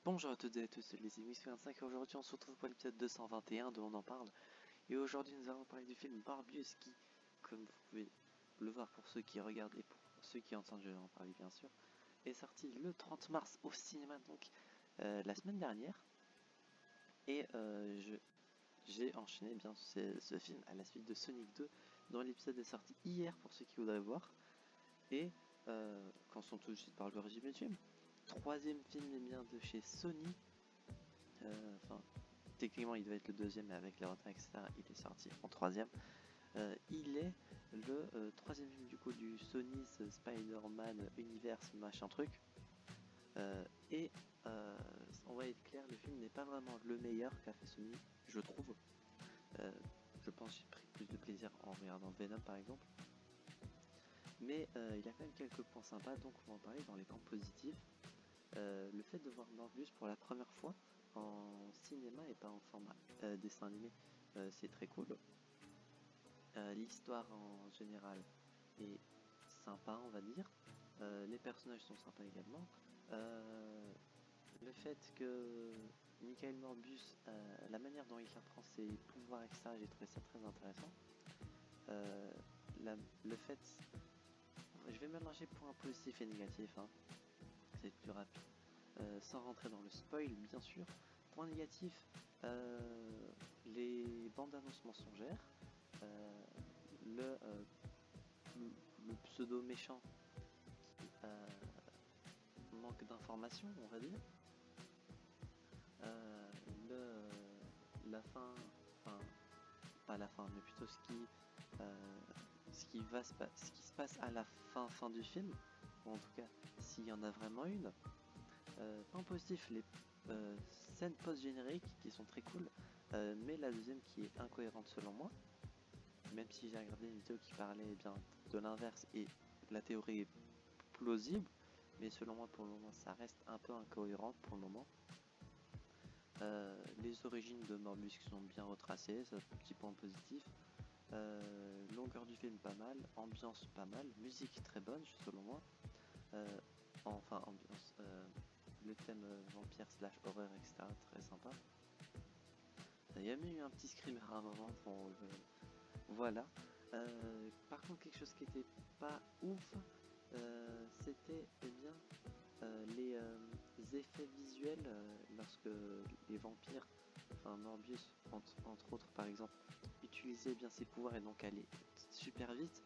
Bonjour à toutes et à tous, c'est les Mix25 et aujourd'hui on se retrouve pour l'épisode 221 de On en parle. Et aujourd'hui nous allons parler du film Morbius qui, comme vous pouvez le voir pour ceux qui regardent et pour ceux qui entendent, je vais en parler bien sûr, est sorti le 30 mars au cinéma, donc la semaine dernière. Et j'ai enchaîné bien ce film à la suite de Sonic 2 dont l'épisode est sorti hier pour ceux qui voudraient voir. Et quand sont tout de suite par le résumé du film, troisième film bien de chez Sony. Enfin, techniquement il devait être le deuxième, mais avec les retards etc il est sorti en troisième. Il est le troisième film du coup du Sony's Spider-Man Universe machin truc. Et on va être clair, le film n'est pas vraiment le meilleur qu'a fait Sony, je trouve. Je pense que j'ai pris plus de plaisir en regardant Venom par exemple. Mais il a quand même quelques points sympas, donc on va en parler dans les points positifs. Le fait de voir Morbius pour la première fois en cinéma et pas en format dessin animé, c'est très cool. L'histoire en général est sympa, on va dire. Les personnages sont sympas également. Le fait que Michael Morbius, la manière dont il apprend ses pouvoirs, etc., j'ai trouvé ça très intéressant. Le fait, je vais mélanger points positifs et négatifs, hein. C'est plus rapide. Sans rentrer dans le spoil, bien sûr. Point négatif, les bandes annonces mensongères, le pseudo méchant qui manque d'informations, on va dire. La fin, enfin pas la fin, mais plutôt ce qui se passe à la fin du film, ou en tout cas s'il y en a vraiment une. Point positif, les scènes post-génériques qui sont très cool, mais la deuxième qui est incohérente selon moi, même si j'ai regardé une vidéo qui parlait bien de l'inverse et la théorie est plausible, mais selon moi pour le moment ça reste un peu incohérent pour le moment. Les origines de Morbius qui sont bien retracées, c'est un petit point positif. Longueur du film pas mal, ambiance pas mal, musique très bonne selon moi. Enfin ambiance, le thème vampire slash horreur etc, très sympa. Il y a même eu un petit screamer à un moment, bon, voilà. Par contre quelque chose qui était pas ouf, c'était bien les effets visuels lorsque les vampires, enfin Morbius entre autres par exemple, utilisait bien ses pouvoirs et donc allait super vite.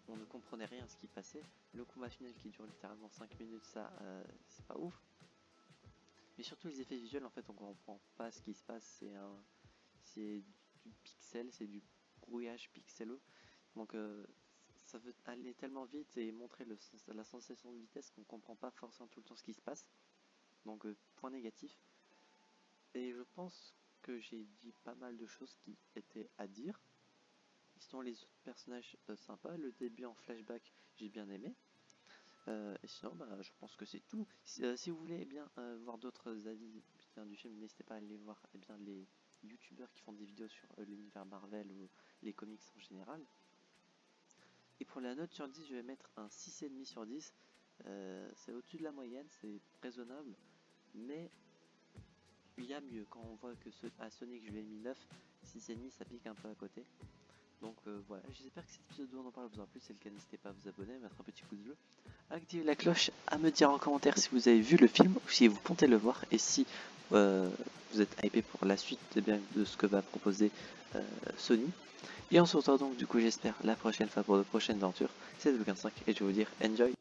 On ne comprenait rien à ce qui passait. Le combat final qui dure littéralement 5 minutes, ça c'est pas ouf. Mais surtout les effets visuels, en fait on comprend pas ce qui se passe, c'est du pixel, c'est du brouillage pixeleux. Donc ça veut aller tellement vite et montrer la sensation de vitesse qu'on comprend pas forcément tout le temps ce qui se passe. Donc point négatif. Et je pense que j'ai dit pas mal de choses qui étaient à dire. Sinon les autres personnages sympas, le début en flashback j'ai bien aimé. Et sinon je pense que c'est tout. Si vous voulez voir d'autres avis du film, n'hésitez pas à aller voir les youtubeurs qui font des vidéos sur l'univers Marvel ou les comics en général. Et pour la note sur 10, je vais mettre un 6,5 sur 10. C'est au-dessus de la moyenne, c'est raisonnable, mais il y a mieux. Quand on voit que à Sonic je lui ai mis 9, 6,5 ça pique un peu à côté. Donc voilà, j'espère que cet épisode de On en parle vous aura plu. Si c'est le cas, n'hésitez pas à vous abonner, à mettre un petit coup de bleu, à activer la cloche, à me dire en commentaire si vous avez vu le film ou si vous comptez le voir et si vous êtes hypé pour la suite de ce que va proposer Sony. Et on se retrouve donc du coup j'espère la prochaine fois pour de prochaines aventures. C'est Luc25 et je vais vous dire enjoy.